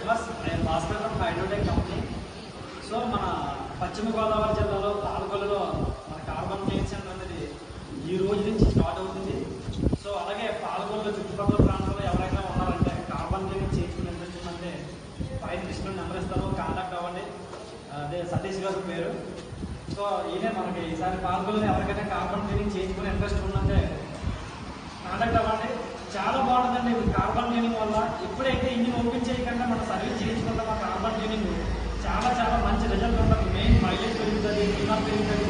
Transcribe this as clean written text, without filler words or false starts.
Members. నేను Bhaskar from Hydrotech company. So మన పశ్చిమ గోదావరి జిల్లాలో పాలకొల్లులో మన కార్బన్ క్లీన్ సెంటర్ అనేది ఈ రోజు నుంచి స్టార్ట్ అవుతుంది. సో అలాగే పాలకొల్లు చుట్టుపక్కల ప్రాంతాల్లో ఎవరైనా ఉన్నారంటే కార్బన్ క్లీనింగ్ చేయించుకునే ఇంట్రెస్ట్ ఉందంటే పైన డిస్ప్లే నెంబర్ ఇస్తాను, కాంటాక్ట్ అవ్వండి. అదే సతీష్ గారు పేరు. సో ఈయనే మనకి ఈసారి పాలకొల్లులో ఎవరికైనా కార్బన్ క్లీనింగ్ చేయించుకునే ఇంట్రెస్ట్ ఉందంటే కాంటాక్ట్ అవ్వండి. చాలా బాగుంటుందండి కార్బన్ క్లీనింగ్ వల్ల. ఎప్పుడైతే ఇంజిన్ ఓపెన్ చేయకుండా మనం సర్వీస్ చేయించుకుంటాం ఆ కార్బన్ క్లీనింగ్ చాలా చాలా మంచి రిజల్ట్ ఉంటుంది. మెయిన్ మైలేజ్ పెరుగుతుంది, క్లీనప్ పెరుగుతుంది.